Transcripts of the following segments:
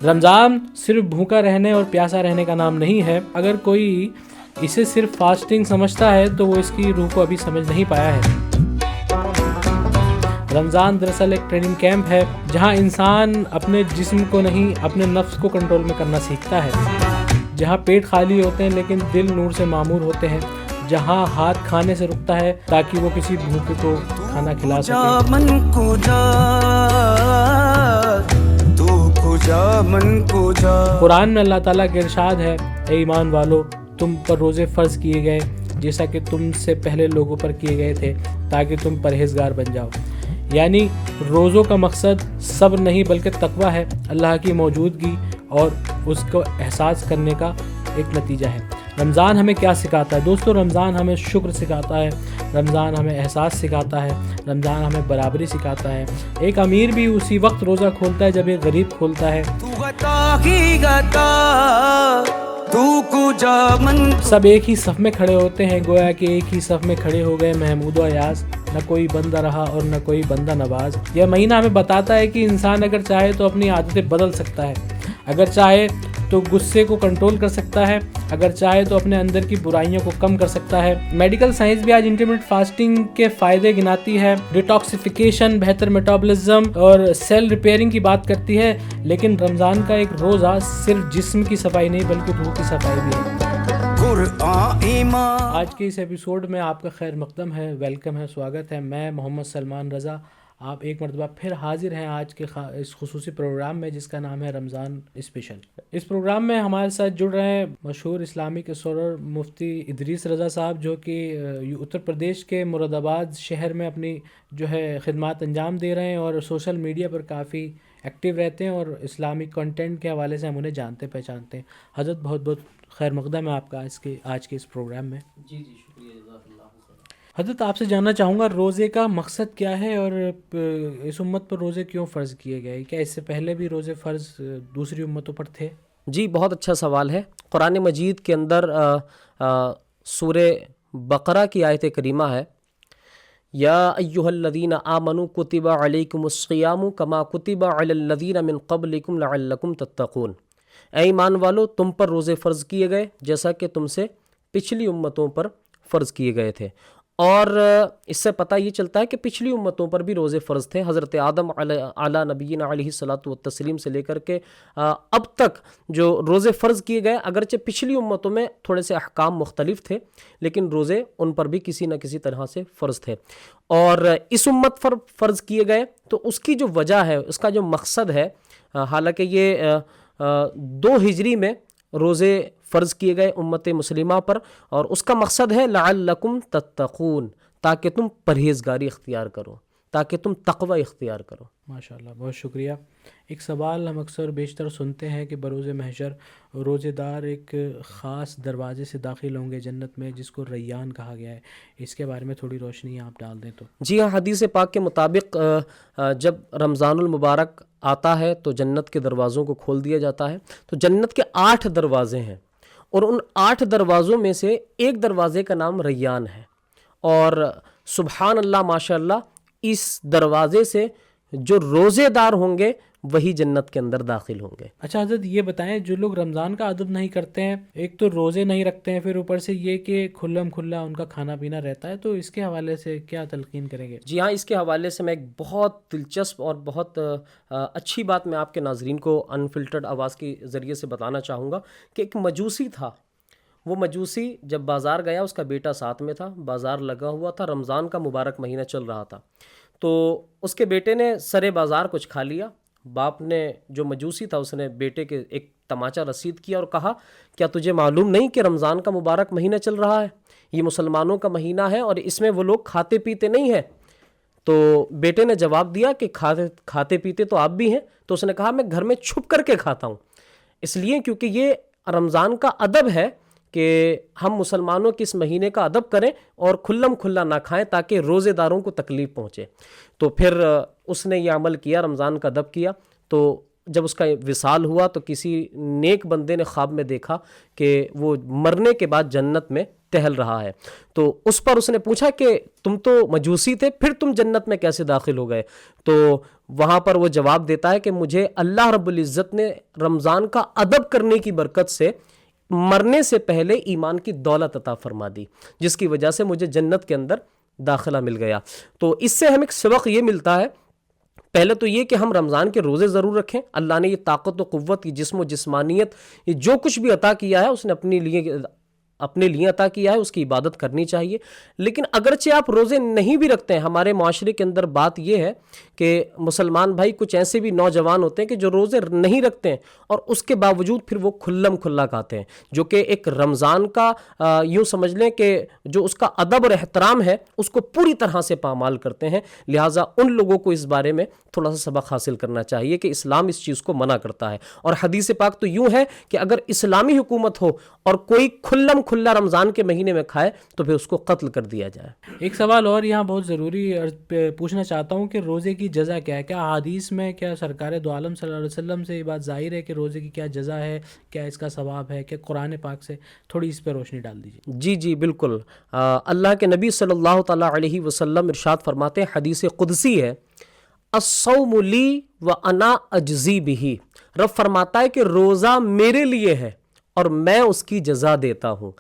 رمضان صرف بھوکا رہنے اور پیاسا رہنے کا نام نہیں ہے. اگر کوئی اسے صرف فاسٹنگ سمجھتا ہے تو وہ اس کی روح کو ابھی سمجھ نہیں پایا ہے. رمضان دراصل ایک ٹریننگ کیمپ ہے جہاں انسان اپنے جسم کو نہیں اپنے نفس کو کنٹرول میں کرنا سیکھتا ہے. جہاں پیٹ خالی ہوتے ہیں لیکن دل نور سے معمور ہوتے ہیں. جہاں ہاتھ کھانے سے رکتا ہے تاکہ وہ کسی بھوکے کو کھانا کھلا سکے. قرآن میں اللہ تعالیٰ کا ارشاد ہے، اے ایمان والو، تم پر روزے فرض کیے گئے جیسا کہ تم سے پہلے لوگوں پر کیے گئے تھے تاکہ تم پرہیزگار بن جاؤ. یعنی روزوں کا مقصد صبر نہیں بلکہ تقویٰ ہے، اللہ کی موجودگی اور اس کو احساس کرنے کا ایک نتیجہ ہے. رمضان ہمیں کیا سکھاتا ہے دوستو؟ رمضان ہمیں شکر سکھاتا ہے، رمضان ہمیں احساس سکھاتا ہے، رمضان ہمیں برابری سکھاتا ہے. ایک امیر بھی اسی وقت روزہ کھولتا ہے جب ایک غریب کھولتا ہے. سب ایک ہی صف میں کھڑے ہوتے ہیں، گویا کہ ایک ہی صف میں کھڑے ہو گئے محمود و ایاز. نہ کوئی بندہ رہا اور نہ کوئی بندہ نواز. یہ مہینہ ہمیں بتاتا ہے کہ انسان اگر چاہے تو اپنی عادتیں بدل سکتا ہے، اگر چاہے تو غصے کو کنٹرول کر سکتا ہے، اگر چاہے تو اپنے اندر کی برائیوں کو کم کر سکتا ہے. میڈیکل سائنس بھی آج انٹرمیٹنٹ فاسٹنگ کے فائدے گناتی ہے. ڈیٹاکسیفیکیشن، بہتر میٹابولزم اور سیل ریپیئرنگ کی بات کرتی ہے. لیکن رمضان کا ایک روزہ صرف جسم کی صفائی نہیں بلکہ روح کی صفائی بھی ہے. آج کے اس ایپیسوڈ میں آپ کا خیر مقدم ہے، ویلکم ہے، سواگت ہے. میں محمد سلمان رضا آپ ایک مرتبہ پھر حاضر ہیں آج کے اس خصوصی پروگرام میں جس کا نام ہے رمضان اسپیشل. اس پروگرام میں ہمارے ساتھ جڑ رہے ہیں مشہور اسلامک اسکالر مفتی ادریس رضا صاحب، جو کہ اتر پردیش کے مراد آباد شہر میں اپنی جو ہے خدمات انجام دے رہے ہیں اور سوشل میڈیا پر کافی ایکٹیو رہتے ہیں اور اسلامک کنٹینٹ کے حوالے سے ہم انہیں جانتے پہچانتے ہیں. حضرت بہت بہت خیر مقدم ہے آپ کا آج کے اس پروگرام میں. جی شکریہ، جزاک اللہ. حضرت آپ سے جاننا چاہوں گا روزے کا مقصد کیا ہے اور اس امت پر روزے کیوں فرض کیے گئے؟ کیا اس سے پہلے بھی روزے فرض دوسری امتوں پر تھے؟ جی بہت اچھا سوال ہے. قرآن مجید کے اندر سورہ بقرہ کی آیت کریمہ ہے، یا ایھا الذین آمنوا کتب علیکم الصیام کما کتب علی الذین من قبلکم لعلکم تتقون. اے ایمان والو، تم پر روزے فرض کیے گئے جیسا کہ تم سے پچھلی امتوں پر فرض کیے گئے تھے. اور اس سے پتہ یہ چلتا ہے کہ پچھلی امتوں پر بھی روزے فرض تھے. حضرت آدم علی نبینا علیہ الصلوۃ والتسلیم سے لے کر کے اب تک جو روزے فرض کیے گئے، اگرچہ پچھلی امتوں میں تھوڑے سے احکام مختلف تھے لیکن روزے ان پر بھی کسی نہ کسی طرح سے فرض تھے. اور اس امت پر فرض کیے گئے تو اس کی جو وجہ ہے، اس کا جو مقصد ہے، حالانکہ یہ 2 ہجری میں روزے فرض کیے گئے امت مسلمہ پر، اور اس کا مقصد ہے لعلکم تتقون، تاکہ تم پرہیزگاری اختیار کرو، تاکہ تم تقوی اختیار کرو. ماشاءاللہ، بہت شکریہ. ایک سوال ہم اکثر بیشتر سنتے ہیں کہ بروز محشر روزے دار ایک خاص دروازے سے داخل ہوں گے جنت میں جس کو ریان کہا گیا ہے. اس کے بارے میں تھوڑی روشنی آپ ڈال دیں تو. جی ہاں، حدیث پاک کے مطابق جب رمضان المبارک آتا ہے تو جنت کے دروازوں کو کھول دیا جاتا ہے. تو جنت کے 8 دروازے ہیں اور ان 8 دروازوں میں سے ایک دروازے کا نام ریان ہے. اور سبحان اللہ، ماشاء اللہ، اس دروازے سے جو روزے دار ہوں گے وہی جنت کے اندر داخل ہوں گے. اچھا حضرت، یہ بتائیں جو لوگ رمضان کا ادب نہیں کرتے ہیں، ایک تو روزے نہیں رکھتے ہیں، پھر اوپر سے یہ کہ کھلم کھلا ان کا کھانا پینا رہتا ہے، تو اس کے حوالے سے کیا تلقین کریں گے؟ جی ہاں، اس کے حوالے سے میں ایک بہت دلچسپ اور بہت اچھی بات میں آپ کے ناظرین کو انفلٹرڈ آواز کے ذریعے سے بتانا چاہوں گا کہ ایک مجوسی تھا. وہ مجوسی جب بازار گیا، اس کا بیٹا ساتھ میں تھا، بازار لگا ہوا تھا، رمضان کا مبارک مہینہ چل رہا تھا. تو اس کے بیٹے نے سرے بازار کچھ کھا لیا. باپ نے، جو مجوسی تھا، اس نے بیٹے کے ایک تماچا رسید کیا اور کہا، کیا تجھے معلوم نہیں کہ رمضان کا مبارک مہینہ چل رہا ہے؟ یہ مسلمانوں کا مہینہ ہے اور اس میں وہ لوگ کھاتے پیتے نہیں ہیں. تو بیٹے نے جواب دیا کہ کھاتے پیتے تو آپ بھی ہیں. تو اس نے کہا، میں گھر میں چھپ کر کے کھاتا ہوں، اس لیے کیونکہ یہ رمضان کا ادب ہے کہ ہم مسلمانوں کے اس مہینے کا ادب کریں اور کھلم کھلا نہ کھائیں تاکہ روزے داروں کو تکلیف پہنچے. تو پھر اس نے یہ عمل کیا، رمضان کا ادب کیا. تو جب اس کا وصال ہوا تو کسی نیک بندے نے خواب میں دیکھا کہ وہ مرنے کے بعد جنت میں ٹہل رہا ہے. تو اس پر اس نے پوچھا کہ تم تو مجوسی تھے، پھر تم جنت میں کیسے داخل ہو گئے؟ تو وہاں پر وہ جواب دیتا ہے کہ مجھے اللہ رب العزت نے رمضان کا ادب کرنے کی برکت سے مرنے سے پہلے ایمان کی دولت عطا فرما دی، جس کی وجہ سے مجھے جنت کے اندر داخلہ مل گیا۔ تو اس سے ہمیں ایک سبق یہ ملتا ہے، پہلے تو یہ کہ ہم رمضان کے روزے ضرور رکھیں۔ اللہ نے یہ طاقت و قوت، یہ جسم و جسمانیت، یہ جو کچھ بھی عطا کیا ہے اس نے اپنے لیے عطا کیا ہے، اس کی عبادت کرنی چاہیے۔ لیکن اگرچہ آپ روزے نہیں بھی رکھتے ہیں، ہمارے معاشرے کے اندر بات یہ ہے کہ مسلمان بھائی کچھ ایسے بھی نوجوان ہوتے ہیں کہ جو روزے نہیں رکھتے ہیں اور اس کے باوجود پھر وہ کھلم کھلا کھاتے ہیں، جو کہ ایک رمضان کا یوں سمجھ لیں کہ جو اس کا ادب اور احترام ہے اس کو پوری طرح سے پامال کرتے ہیں۔ لہٰذا ان لوگوں کو اس بارے میں تھوڑا سا سبق حاصل کرنا چاہیے کہ اسلام اس چیز کو منع کرتا ہے، اور حدیث پاک تو یوں ہے کہ اگر اسلامی حکومت ہو اور کوئی کھلم کھلا رمضان کے مہینے میں کھائے تو پھر اس کو قتل کر دیا جائے۔ ایک سوال اور یہاں بہت ضروری پوچھنا چاہتا ہوں کہ روزے کی جزا کیا ہے؟ کیا حدیث میں، کیا سرکار دو عالم صلی اللہ علیہ وسلم سے یہ بات ظاہر ہے کہ روزے کی کیا جزا ہے، کیا اس کا ثواب ہے، کہ قرآن پاک سے تھوڑی اس پہ روشنی ڈال دیجیے۔ جی بالکل، اللہ کے نبی صلی اللہ تعالیٰ علیہ وسلم ارشاد فرماتے ہیں، حدیث قدسی ہے، الصوم لی وانا اجزی بہ، رب فرماتا ہے کہ روزہ میرے لیے ہے اور میں اس کی جزا دیتا ہوں۔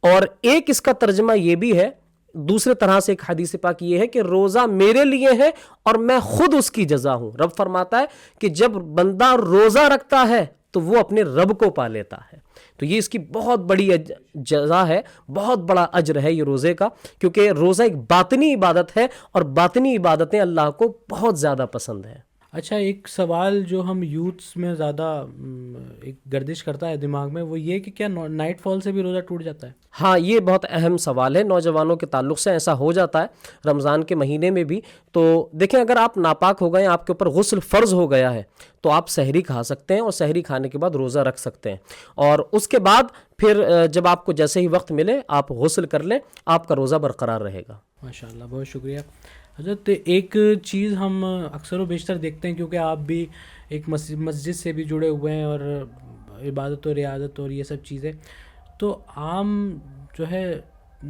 اور ایک اس کا ترجمہ یہ بھی ہے، دوسرے طرح سے ایک حدیث پاک یہ ہے کہ روزہ میرے لیے ہے اور میں خود اس کی جزا ہوں۔ رب فرماتا ہے کہ جب بندہ روزہ رکھتا ہے تو وہ اپنے رب کو پا لیتا ہے۔ تو یہ اس کی بہت بڑی جزا ہے، بہت بڑا اجر ہے یہ روزے کا، کیونکہ روزہ ایک باطنی عبادت ہے اور باطنی عبادتیں اللہ کو بہت زیادہ پسند ہیں۔ اچھا، ایک سوال جو ہم یوتھس میں زیادہ ایک گردش کرتا ہے دماغ میں، وہ یہ کہ کیا نائٹ فال سے بھی روزہ ٹوٹ جاتا ہے؟ ہاں، یہ بہت اہم سوال ہے، نوجوانوں کے تعلق سے ایسا ہو جاتا ہے رمضان کے مہینے میں بھی۔ تو دیکھیں، اگر آپ ناپاک ہو گئے ہیں، آپ کے اوپر غسل فرض ہو گیا ہے، تو آپ سحری کھا سکتے ہیں اور سحری کھانے کے بعد روزہ رکھ سکتے ہیں، اور اس کے بعد پھر جب آپ کو جیسے ہی وقت ملے آپ غسل کر لیں، آپ کا روزہ برقرار رہے گا۔ ماشاءاللہ، بہت شکریہ حضرت۔ ایک چیز ہم اکثر و بیشتر دیکھتے ہیں، کیونکہ آپ بھی ایک مسجد سے بھی جڑے ہوئے ہیں اور عبادت و ریاضت اور یہ سب چیزیں، تو عام جو ہے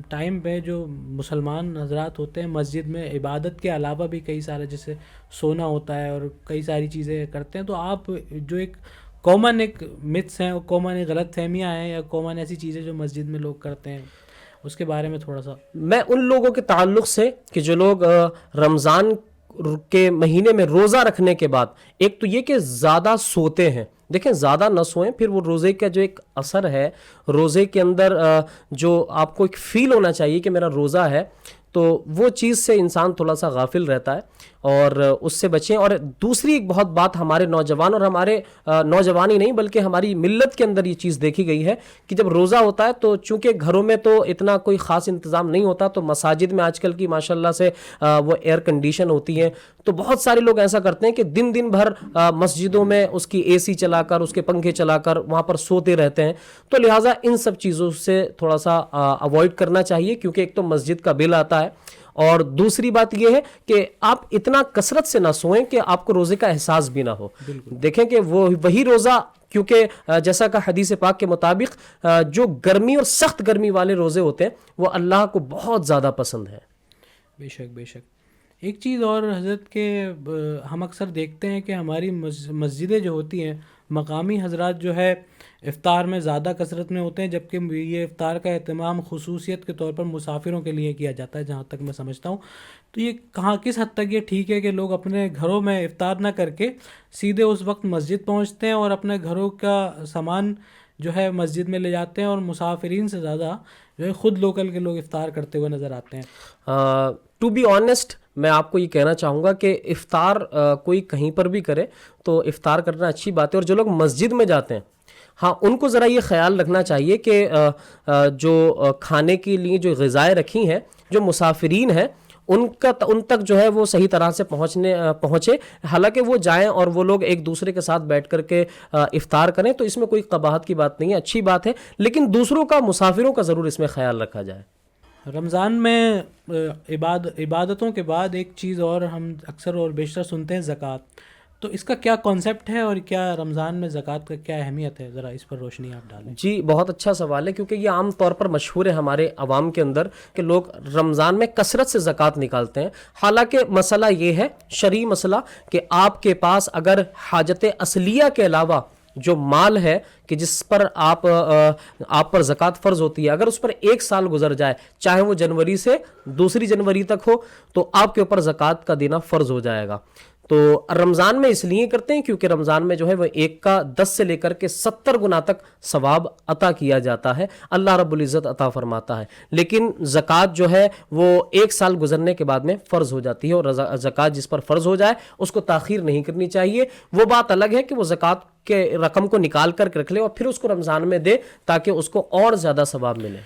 ٹائم پہ جو مسلمان حضرات ہوتے ہیں مسجد میں عبادت کے علاوہ بھی کئی سارے، جیسے سونا ہوتا ہے اور کئی ساری چیزیں کرتے ہیں، تو آپ جو ایک کامن ایک متس ہیں، کامن ایک غلط فہمیاں ہیں یا کامن ایسی چیزیں جو مسجد میں لوگ کرتے ہیں، اس کے بارے میں تھوڑا سا۔ میں ان لوگوں کے تعلق سے کہ جو لوگ رمضان کے مہینے میں روزہ رکھنے کے بعد، ایک تو یہ کہ زیادہ سوتے ہیں، دیکھیں زیادہ نہ سوئیں، پھر وہ روزے کا جو ایک اثر ہے، روزے کے اندر جو آپ کو ایک فیل ہونا چاہیے کہ میرا روزہ ہے، تو وہ چیز سے انسان تھوڑا سا غافل رہتا ہے اور اس سے بچیں۔ اور دوسری ایک بہت بات ہمارے نوجوان، اور ہمارے نوجوان ہی نہیں بلکہ ہماری ملت کے اندر یہ چیز دیکھی گئی ہے کہ جب روزہ ہوتا ہے تو چونکہ گھروں میں تو اتنا کوئی خاص انتظام نہیں ہوتا، تو مساجد میں آج کل کی ماشاءاللہ سے وہ ایئر کنڈیشن ہوتی ہیں، تو بہت سارے لوگ ایسا کرتے ہیں کہ دن بھر مسجدوں میں اس کی اے سی چلا کر، اس کے پنکھے چلا کر وہاں پر سوتے رہتے ہیں۔ تو لہٰذا ان سب چیزوں سے تھوڑا سا اوائڈ کرنا چاہیے، کیونکہ ایک تو مسجد کا بل آتا ہے، اور دوسری بات یہ ہے کہ آپ اتنا کثرت سے نہ سوئیں کہ آپ کو روزے کا احساس بھی نہ ہو۔ دیکھیں کہ وہی روزہ، کیونکہ جیسا کہ حدیث پاک کے مطابق جو گرمی اور سخت گرمی والے روزے ہوتے ہیں وہ اللہ کو بہت زیادہ پسند ہیں۔ بے شک بے شک۔ ایک چیز اور حضرت کہ ہم اکثر دیکھتے ہیں کہ ہماری مسجدیں جو ہوتی ہیں، مقامی حضرات جو ہے افطار میں زیادہ کثرت میں ہوتے ہیں، جبکہ یہ افطار کا اہتمام خصوصیت کے طور پر مسافروں کے لیے کیا جاتا ہے، جہاں تک میں سمجھتا ہوں۔ تو یہ کس حد تک یہ ٹھیک ہے کہ لوگ اپنے گھروں میں افطار نہ کر کے سیدھے اس وقت مسجد پہنچتے ہیں اور اپنے گھروں کا سامان جو ہے مسجد میں لے جاتے ہیں، اور مسافرین سے زیادہ جو ہے خود لوکل کے لوگ افطار کرتے ہوئے نظر آتے ہیں؟ ٹو بی آنیسٹ، میں آپ کو یہ کہنا چاہوں گا کہ افطار کوئی کہیں پر بھی کرے تو افطار کرنا اچھی بات ہے، اور جو لوگ مسجد میں جاتے ہیں، ہاں ان کو ذرا یہ خیال رکھنا چاہیے کہ جو کھانے کے لیے جو غذائیں رکھی ہیں، جو مسافرین ہیں ان تک جو ہے وہ صحیح طرح سے پہنچے۔ حالانکہ وہ جائیں اور وہ لوگ ایک دوسرے کے ساتھ بیٹھ کر کے افطار کریں تو اس میں کوئی قباحت کی بات نہیں ہے، اچھی بات ہے، لیکن دوسروں کا، مسافروں کا ضرور اس میں خیال رکھا جائے۔ رمضان میں عبادتوں کے بعد ایک چیز اور ہم اکثر اور بیشتر سنتے ہیں، زکوٰۃ۔ تو اس کا کیا کانسیپٹ ہے اور کیا رمضان میں زکوٰۃ کا کیا اہمیت ہے، ذرا اس پر روشنی آپ ڈالیں. جی بہت اچھا سوال ہے، کیونکہ یہ عام طور پر مشہور ہے ہمارے عوام کے اندر کہ لوگ رمضان میں کثرت سے زکوٰۃ نکالتے ہیں. حالانکہ مسئلہ یہ ہے، شرعی مسئلہ، کہ آپ کے پاس اگر حاجت اصلیہ کے علاوہ جو مال ہے کہ جس پر آپ پر زکوٰۃ فرض ہوتی ہے، اگر اس پر 1 سال گزر جائے، چاہے وہ جنوری سے 2 جنوری تک ہو، تو آپ کے اوپر زکوٰۃ کا دینا فرض ہو جائے گا. تو رمضان میں اس لیے کرتے ہیں کیونکہ رمضان میں جو ہے وہ 1 کا 10 سے لے کر کے 70 گنا تک ثواب عطا کیا جاتا ہے، اللہ رب العزت عطا فرماتا ہے. لیکن زکوٰۃ جو ہے وہ 1 سال گزرنے کے بعد میں فرض ہو جاتی ہے، اور زکوٰۃ جس پر فرض ہو جائے اس کو تاخیر نہیں کرنی چاہیے. وہ بات الگ ہے کہ وہ زکوٰۃ کے رقم کو نکال کر رکھ لے اور پھر اس کو رمضان میں دے تاکہ اس کو اور زیادہ ثواب ملے.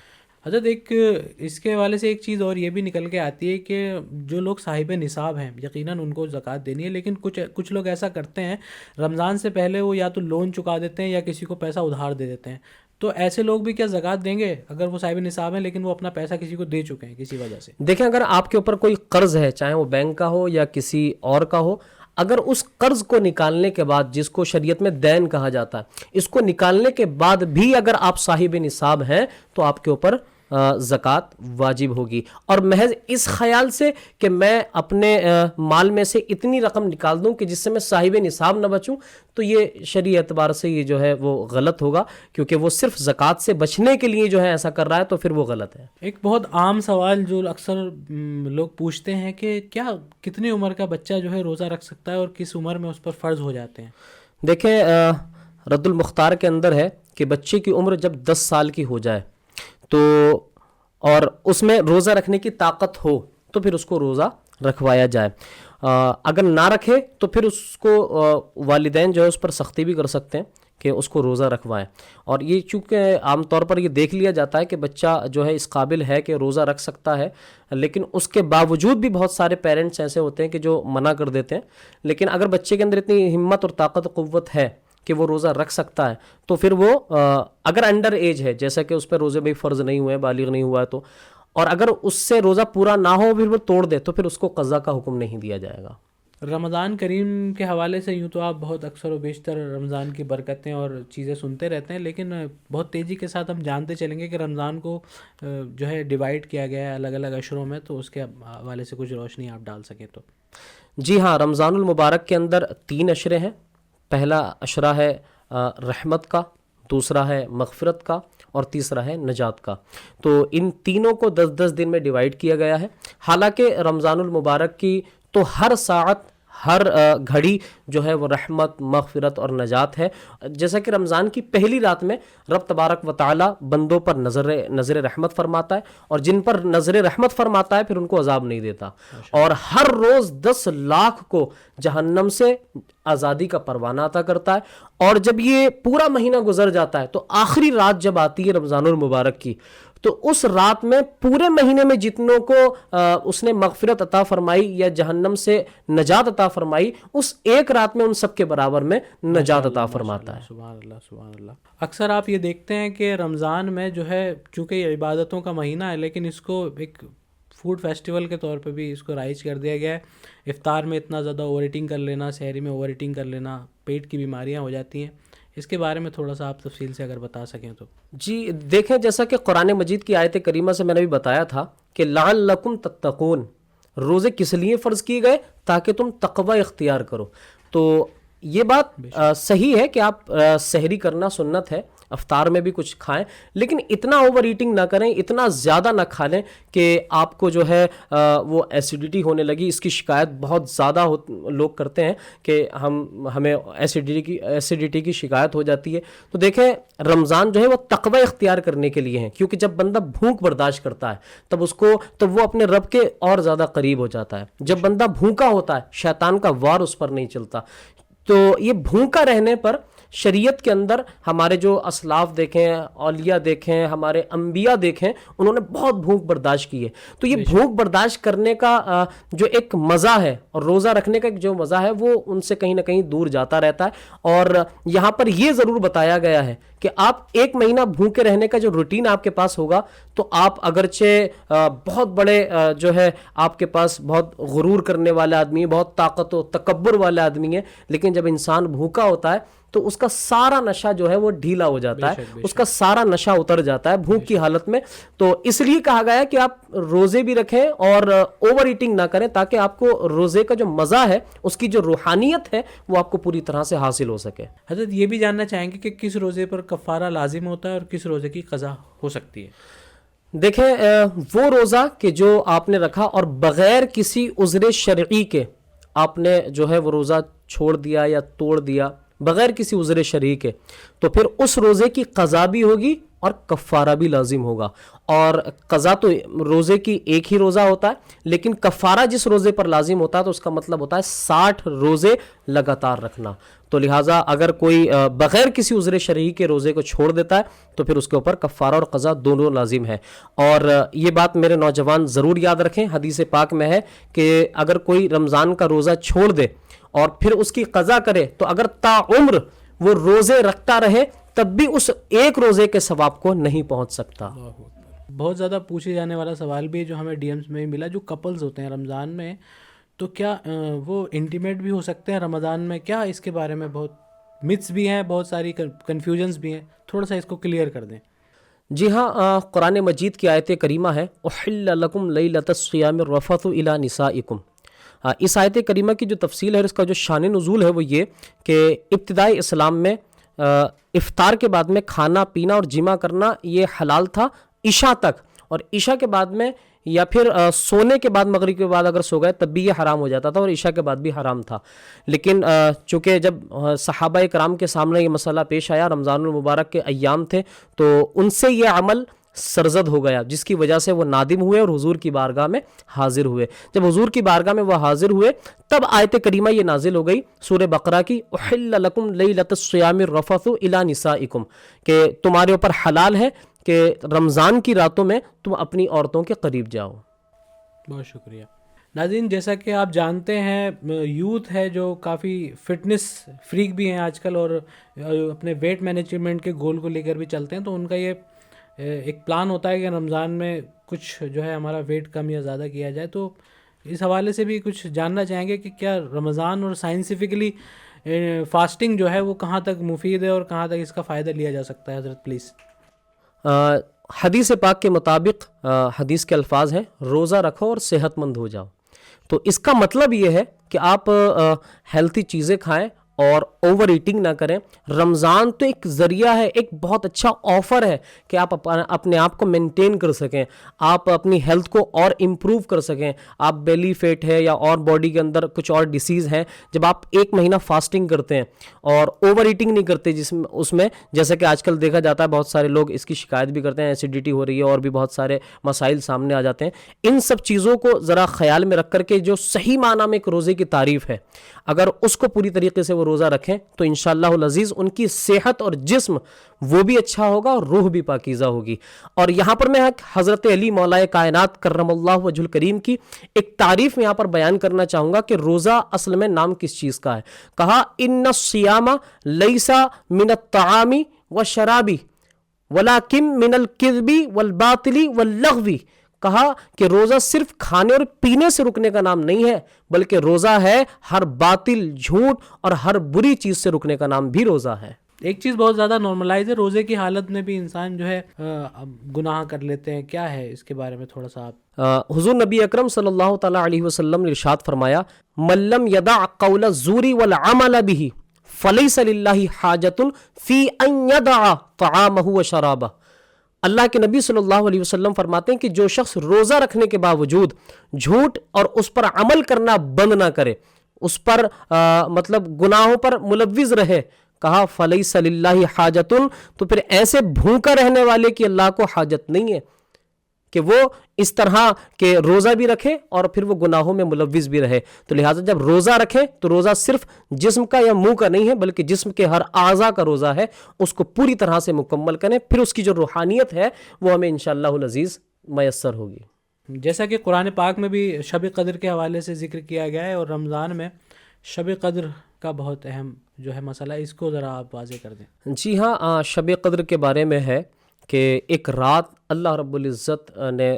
حضرت ایک اس کے حوالے سے ایک چیز اور یہ بھی نکل کے آتی ہے کہ جو لوگ صاحب نصاب ہیں یقیناً ان کو زکوٰۃ دینی ہے، لیکن کچھ لوگ ایسا کرتے ہیں رمضان سے پہلے وہ یا تو لون چکا دیتے ہیں یا کسی کو پیسہ ادھار دے دیتے ہیں. تو ایسے لوگ بھی کیا زکوٰۃ دیں گے اگر وہ صاحب نصاب ہیں لیکن وہ اپنا پیسہ کسی کو دے چکے ہیں کسی وجہ سے؟ دیکھیں، اگر آپ کے اوپر کوئی قرض ہے، چاہے وہ بینک کا ہو یا کسی اور کا ہو، اگر اس قرض کو نکالنے کے بعد، جس کو شریعت میں دین کہا جاتا ہے، اس کو نکالنے کے بعد بھی اگر آپ صاحب نصاب ہیں تو آپ کے اوپر زکوٰۃ واجب ہوگی. اور محض اس خیال سے کہ میں اپنے مال میں سے اتنی رقم نکال دوں کہ جس سے میں صاحب نصاب نہ بچوں، تو یہ شرعی اعتبار سے یہ جو ہے وہ غلط ہوگا، کیونکہ وہ صرف زکوٰۃ سے بچنے کے لیے جو ہے ایسا کر رہا ہے، تو پھر وہ غلط ہے. ایک بہت عام سوال جو اکثر لوگ پوچھتے ہیں کہ کیا کتنی عمر کا بچہ جو ہے روزہ رکھ سکتا ہے اور کس عمر میں اس پر فرض ہو جاتے ہیں؟ دیکھیں، رد المختار کے اندر ہے کہ بچے کی عمر جب 10 سال کی ہو جائے تو اور اس میں روزہ رکھنے کی طاقت ہو تو پھر اس کو روزہ رکھوایا جائے. اگر نہ رکھے تو پھر اس کو والدین جو ہے اس پر سختی بھی کر سکتے ہیں کہ اس کو روزہ رکھوائیں. اور یہ چونکہ عام طور پر یہ دیکھ لیا جاتا ہے کہ بچہ جو ہے اس قابل ہے کہ روزہ رکھ سکتا ہے، لیکن اس کے باوجود بھی بہت سارے پیرنٹس ایسے ہوتے ہیں کہ جو منع کر دیتے ہیں. لیکن اگر بچے کے اندر اتنی ہمت اور طاقت و قوت ہے کہ وہ روزہ رکھ سکتا ہے تو پھر وہ اگر انڈر ایج ہے، جیسا کہ اس پہ روزے بھی فرض نہیں ہوئے، بالغ نہیں ہوا ہے، تو اور اگر اس سے روزہ پورا نہ ہو پھر وہ توڑ دے تو پھر اس کو قضا کا حکم نہیں دیا جائے گا. رمضان کریم کے حوالے سے یوں تو آپ بہت اکثر و بیشتر رمضان کی برکتیں اور چیزیں سنتے رہتے ہیں، لیکن بہت تیزی کے ساتھ ہم جانتے چلیں گے کہ رمضان کو جو ہے ڈیوائڈ کیا گیا ہے الگ الگ اشروں میں، تو اس کے حوالے سے کچھ روشنی آپ ڈال سکیں تو. جی ہاں، رمضان المبارک کے اندر 3 اشرے ہیں. پہلا اشرہ ہے رحمت کا، دوسرا ہے مغفرت کا، اور تیسرا ہے نجات کا. تو ان تینوں کو 10-10 دن میں ڈیوائیڈ کیا گیا ہے. حالانکہ رمضان المبارک کی تو ہر ساعت، ہر گھڑی جو ہے وہ رحمت، مغفرت اور نجات ہے. جیسا کہ رمضان کی پہلی رات میں رب تبارک و تعالی بندوں پر نظر رحمت فرماتا ہے، اور جن پر نظر رحمت فرماتا ہے پھر ان کو عذاب نہیں دیتا. اور ہر روز 10 لاکھ کو جہنم سے آزادی کا پروانہ عطا کرتا ہے. اور جب یہ پورا مہینہ گزر جاتا ہے تو آخری رات جب آتی ہے رمضان المبارک کی، تو اس رات میں پورے مہینے میں جتنوں کو اس نے مغفرت عطا فرمائی یا جہنم سے نجات عطا فرمائی، اس ایک رات میں ان سب کے برابر میں نجات عطا فرماتا ہے. سبحان اللہ، سبحان اللہ. اکثر آپ یہ دیکھتے ہیں کہ رمضان میں جو ہے چونکہ یہ عبادتوں کا مہینہ ہے، لیکن اس کو ایک فوڈ فیسٹیول کے طور پہ بھی اس کو رائج کر دیا گیا ہے. افطار میں اتنا زیادہ اوور ایٹنگ کر لینا، سحری میں اوور ایٹنگ کر لینا، پیٹ کی بیماریاں ہو جاتی ہیں. اس کے بارے میں تھوڑا سا آپ تفصیل سے اگر بتا سکیں تو. جی دیکھیں، جیسا کہ قرآن مجید کی آیت کریمہ سے میں نے بھی بتایا تھا کہ لعلکم تتقون، روزے کس لیے فرض کیے گئے؟ تاکہ تم تقوی اختیار کرو. تو یہ بات صحیح ہے کہ آپ سحری کرنا سنت ہے، افطار میں بھی کچھ کھائیں، لیکن اتنا اوور ایٹنگ نہ کریں، اتنا زیادہ نہ کھا لیں کہ آپ کو جو ہے وہ ایسیڈیٹی ہونے لگی. اس کی شکایت بہت زیادہ لوگ کرتے ہیں کہ ہمیں ایسیڈیٹی کی شکایت ہو جاتی ہے. تو دیکھیں، رمضان جو ہے وہ تقوی اختیار کرنے کے لیے ہیں، کیونکہ جب بندہ بھوک برداشت کرتا ہے تب وہ اپنے رب کے اور زیادہ قریب ہو جاتا ہے. جب بندہ بھوکا ہوتا ہے شیطان کا وار اس پر نہیں چلتا. تو یہ بھوکا رہنے پر شریعت کے اندر ہمارے جو اسلاف دیکھیں، اولیاء دیکھیں، ہمارے انبیاء دیکھیں، انہوں نے بہت بھوک برداشت کی ہے. تو یہ بھوک برداشت کرنے کا جو ایک مزہ ہے اور روزہ رکھنے کا جو مزہ ہے وہ ان سے کہیں نہ کہیں دور جاتا رہتا ہے. اور یہاں پر یہ ضرور بتایا گیا ہے کہ آپ ایک مہینہ بھوکے رہنے کا جو روٹین آپ کے پاس ہوگا تو آپ اگرچہ بہت بڑے جو ہے آپ کے پاس بہت غرور کرنے والا آدمی ہے، بہت طاقت و تکبر والا آدمی ہے، لیکن جب انسان بھوکا ہوتا ہے تو اس کا سارا نشہ جو ہے وہ ڈھیلا ہو جاتا ہے، اس کا سارا نشہ اتر جاتا ہے بھوک کی حالت میں. تو اس لیے کہا گیا ہے کہ آپ روزے بھی رکھیں اور اوور ایٹنگ نہ کریں تاکہ آپ کو روزے کا جو مزہ ہے، اس کی جو روحانیت ہے، وہ آپ کو پوری طرح سے حاصل ہو سکے. حضرت یہ بھی جاننا چاہیں گے کہ کس روزے پر کفارہ لازم ہوتا ہے اور کس روزے کی قضا ہو سکتی ہے؟ دیکھیں وہ روزہ کہ جو آپ نے رکھا اور بغیر کسی عذر شرعی کے آپ نے جو ہے وہ روزہ چھوڑ دیا یا توڑ دیا بغیر کسی عذر شرعی کے، تو پھر اس روزے کی قضا بھی ہوگی اور کفارہ بھی لازم ہوگا. اور قضا تو روزے کی ایک ہی روزہ ہوتا ہے، لیکن کفارہ جس روزے پر لازم ہوتا ہے تو اس کا مطلب ہوتا ہے 60 روزے لگاتار رکھنا. تو لہٰذا اگر کوئی بغیر کسی عذر شرعی کے روزے کو چھوڑ دیتا ہے تو پھر اس کے اوپر کفارہ اور قضا دونوں لازم ہے. اور یہ بات میرے نوجوان ضرور یاد رکھیں، حدیث پاک میں ہے کہ اگر کوئی رمضان کا روزہ چھوڑ دے اور پھر اس کی قضا کرے تو اگر تا عمر وہ روزے رکھتا رہے تب بھی اس ایک روزے کے ثواب کو نہیں پہنچ سکتا. بہت زیادہ پوچھے جانے والا سوال بھی جو ہمیں ڈی ایمز میں ملا، جو کپلز ہوتے ہیں رمضان میں تو کیا وہ انٹیمیٹ بھی ہو سکتے ہیں رمضان میں؟ کیا اس کے بارے میں بہت متس بھی ہیں، بہت ساری کنفیوژنز بھی ہیں، تھوڑا سا اس کو کلیئر کر دیں. جی ہاں، قرآن مجید کی آیت کریمہ ہے احل لکم لیلۃ الصیام الرفث الی نسائکم. اس آیت کریمہ کی جو تفصیل ہے، اس کا جو شان نزول ہے وہ یہ کہ ابتدائی اسلام میں افطار کے بعد میں کھانا پینا اور جمع کرنا یہ حلال تھا عشاء تک، اور عشاء کے بعد میں یا پھر سونے کے بعد مغرب کے بعد اگر سو گئے تب بھی یہ حرام ہو جاتا تھا اور عشاء کے بعد بھی حرام تھا. لیکن چونکہ جب صحابہ کرام کے سامنے یہ مسئلہ پیش آیا، رمضان المبارک کے ایام تھے، تو ان سے یہ عمل سرزد ہو گیا، جس کی وجہ سے وہ نادم ہوئے اور حضور کی بارگاہ میں حاضر ہوئے. جب حضور کی بارگاہ میں وہ حاضر ہوئے تب آیت کریمہ یہ نازل ہو گئی سورہ بقرہ کی احل لکم لیلۃ الصیام الرفث الی نسائکم، کہ تمہارے اوپر حلال ہے کہ رمضان کی راتوں میں تم اپنی عورتوں کے قریب جاؤ. بہت شکریہ. ناظرین، جیسا کہ آپ جانتے ہیں یوتھ ہے جو کافی فٹنس فریک بھی ہیں آج کل اور اپنے ویٹ مینجمنٹ کے گول کو لے کر بھی چلتے ہیں، تو ان کا یہ ایک پلان ہوتا ہے کہ رمضان میں کچھ جو ہے ہمارا ویٹ کم یا زیادہ کیا جائے. تو اس حوالے سے بھی کچھ جاننا چاہیں گے کہ کیا رمضان اور سائنسیفکلی فاسٹنگ جو ہے وہ کہاں تک مفید ہے اور کہاں تک اس کا فائدہ لیا جا سکتا ہے؟ حضرت پلیز. حدیث پاک کے مطابق حدیث کے الفاظ ہیں روزہ رکھو اور صحت مند ہو جاؤ. تو اس کا مطلب یہ ہے کہ آپ ہیلتھی چیزیں کھائیں اور اوور ایٹنگ نہ کریں. رمضان تو ایک ذریعہ ہے، ایک بہت اچھا آفر ہے کہ آپ اپنے آپ کو مینٹین کر سکیں، آپ اپنی ہیلتھ کو اور امپروو کر سکیں. آپ بیلی فیٹ ہے یا اور باڈی کے اندر کچھ اور ڈیسیز ہیں، جب آپ ایک مہینہ فاسٹنگ کرتے ہیں اور اوور ایٹنگ نہیں کرتے اس میں جیسا کہ آج کل دیکھا جاتا ہے، بہت سارے لوگ اس کی شکایت بھی کرتے ہیں، ایسیڈیٹی ہو رہی ہے اور بھی بہت سارے مسائل سامنے آ جاتے ہیں. ان سب چیزوں کو ذرا خیال میں رکھ کر کے جو صحیح معنی میں ایک روزے کی تعریف ہے، اگر اس کو پوری طریقے سے وہ روزہ رکھیں تو انشاءاللہ العزیز ان کی صحت اور جسم وہ بھی اچھا ہوگا اور روح بھی پاکیزہ ہوگی. اور یہاں پر میں حضرت علی مولا کائنات کرم اللہ وجہ الکریم کی ایک تعریف یہاں پر بیان کرنا چاہوں گا کہ روزہ اصل میں نام کس چیز کا ہے. کہا ان الصیام لیس من الطعام والشراب ولکن من الکذب والباطل واللغو. کہا کہ روزہ صرف کھانے اور پینے سے رکنے کا نام نہیں ہے، بلکہ روزہ ہے ہر باطل، جھوٹ اور ہر بری چیز سے رکنے کا نام بھی روزہ ہے. ایک چیز بہت زیادہ نارملائز ہے، روزے کی حالت میں بھی انسان جو ہے گناہ کر لیتے ہیں. کیا ہے اس کے بارے میں تھوڑا سا آپ؟ حضور نبی اکرم صلی اللہ تعالی علیہ وسلم نے ارشاد فرمایا من لم یدع قول الزور والعمل به فلیس للہ حاجۃ فی ان یدع طعامہ وشرابہ. اللہ کے نبی صلی اللہ علیہ وسلم فرماتے ہیں کہ جو شخص روزہ رکھنے کے باوجود جھوٹ اور اس پر عمل کرنا بند نہ کرے، اس پر مطلب گناہوں پر ملوث رہے، کہا فلیس للہ حاجۃ، تو پھر ایسے بھوکا رہنے والے کی اللہ کو حاجت نہیں ہے کہ وہ اس طرح کہ روزہ بھی رکھے اور پھر وہ گناہوں میں ملوث بھی رہے. تو لہٰذا جب روزہ رکھیں تو روزہ صرف جسم کا یا منہ کا نہیں ہے بلکہ جسم کے ہر اعضاء کا روزہ ہے, اس کو پوری طرح سے مکمل کریں, پھر اس کی جو روحانیت ہے وہ ہمیں انشاءاللہ العزیز میسر ہوگی. جیسا کہ قرآن پاک میں بھی شب قدر کے حوالے سے ذکر کیا گیا ہے, اور رمضان میں شب قدر کا بہت اہم جو ہے مسئلہ ہے, اس کو ذرا آپ واضح کر دیں. جی ہاں, شب قدر کے بارے میں ہے کہ ایک رات اللہ رب العزت نے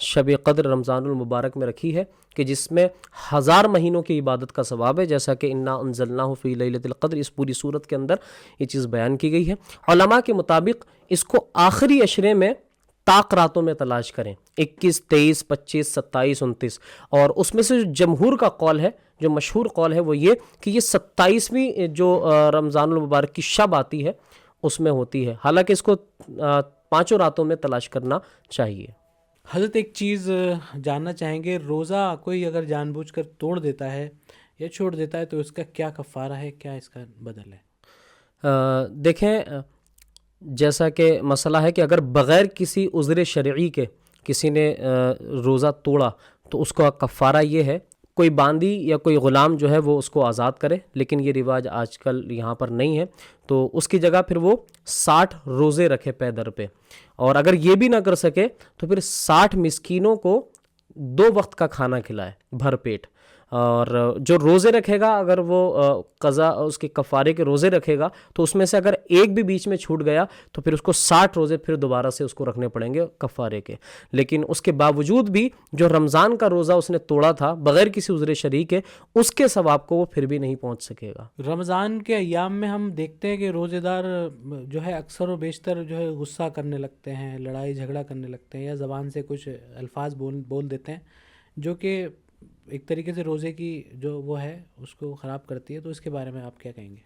شب قدر رمضان المبارک میں رکھی ہے کہ جس میں 1000 مہینوں کی عبادت کا ثواب ہے, جیسا کہ انا انزلناہ فی لیلۃ القدر, اس پوری صورت کے اندر یہ چیز بیان کی گئی ہے. علماء کے مطابق اس کو آخری عشرے میں طاق راتوں میں تلاش کریں, 21, 23, 25, 27, 29, اور اس میں سے جو جمہور کا قول ہے, جو مشہور قول ہے وہ یہ کہ یہ 27ویں جو رمضان المبارک کی شب آتی ہے اس میں ہوتی ہے, حالانکہ اس کو 5 راتوں میں تلاش کرنا چاہیے. حضرت ایک چیز جاننا چاہیں گے, روزہ کوئی اگر جان بوجھ کر توڑ دیتا ہے یا چھوڑ دیتا ہے تو اس کا کیا کفارہ ہے, کیا اس کا بدل ہے؟ دیکھیں, جیسا کہ مسئلہ ہے کہ اگر بغیر کسی عذر شرعی کے کسی نے روزہ توڑا تو اس کا کفارہ یہ ہے, کوئی باندی یا کوئی غلام جو ہے وہ اس کو آزاد کرے, لیکن یہ رواج آج کل یہاں پر نہیں ہے, تو اس کی جگہ پھر وہ 60 روزے رکھے پے در پہ, اور اگر یہ بھی نہ کر سکے تو پھر 60 مسکینوں کو 2 وقت کا کھانا کھلائے بھر پیٹ. اور جو روزے رکھے گا, اگر وہ قضا اس کے کفارے کے روزے رکھے گا تو اس میں سے اگر ایک بھی بیچ میں چھوٹ گیا تو پھر اس کو 60 روزے پھر دوبارہ سے اس کو رکھنے پڑیں گے کفارے کے. لیکن اس کے باوجود بھی جو رمضان کا روزہ اس نے توڑا تھا بغیر کسی عذر شرعی کے, اس کے ثواب کو وہ پھر بھی نہیں پہنچ سکے گا. رمضان کے ایام میں ہم دیکھتے ہیں کہ روزے دار جو ہے اکثر و بیشتر جو ہے غصہ کرنے لگتے ہیں, لڑائی جھگڑا کرنے لگتے ہیں, یا زبان سے کچھ الفاظ بول دیتے ہیں جو کہ ایک طریقے سے روزے کی جو وہ ہے اس کو خراب کرتی ہے. تو اس کے بارے میں آپ کیا کہیں گے؟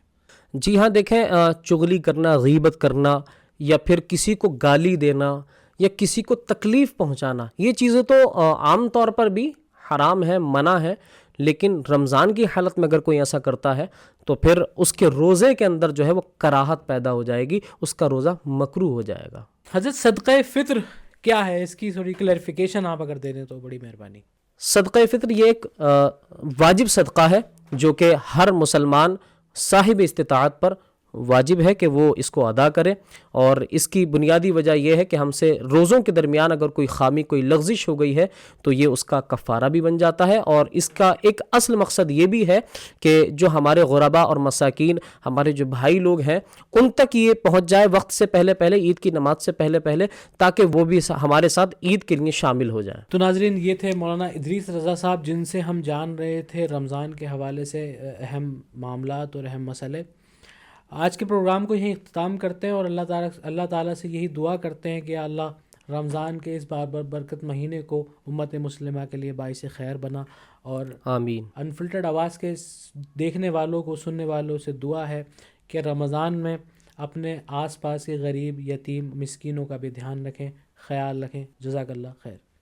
جی ہاں, دیکھیں, چغلی کرنا, غیبت کرنا, یا پھر کسی کو گالی دینا یا کسی کو تکلیف پہنچانا, یہ چیزیں تو عام طور پر بھی حرام ہے, منع ہے, لیکن رمضان کی حالت میں اگر کوئی ایسا کرتا ہے تو پھر اس کے روزے کے اندر جو ہے وہ کراہت پیدا ہو جائے گی, اس کا روزہ مکروہ ہو جائے گا. حضرت صدقہ فطر کیا ہے, اس کی تھوڑی کلیریفیکیشن آپ اگر دے دیں تو بڑی مہربانی. صدقہ فطر یہ ایک واجب صدقہ ہے جو کہ ہر مسلمان صاحب استطاعت پر واجب ہے کہ وہ اس کو ادا کرے, اور اس کی بنیادی وجہ یہ ہے کہ ہم سے روزوں کے درمیان اگر کوئی خامی, کوئی لغزش ہو گئی ہے تو یہ اس کا کفارہ بھی بن جاتا ہے. اور اس کا ایک اصل مقصد یہ بھی ہے کہ جو ہمارے غربا اور مساکین, ہمارے جو بھائی لوگ ہیں, ان تک یہ پہنچ جائے وقت سے پہلے پہلے, عید کی نماز سے پہلے پہلے, تاکہ وہ بھی ہمارے ساتھ عید کے لیے شامل ہو جائیں. تو ناظرین, یہ تھے مولانا ادریس رضا صاحب جن سے ہم جان رہے تھے رمضان کے حوالے سے اہم معاملات اور اہم مسئلے. آج کے پروگرام کو یہیں اختتام کرتے ہیں, اور اللہ تعالیٰ سے یہی دعا کرتے ہیں کہ اللہ رمضان کے اس برکت مہینے کو امت مسلمہ کے لیے باعث خیر بنا, اور آمین. انفلٹرڈ آواز کے دیکھنے والوں کو, سننے والوں سے دعا ہے کہ رمضان میں اپنے آس پاس کے غریب, یتیم, مسکینوں کا بھی دھیان رکھیں, خیال رکھیں. جزاک اللہ خیر.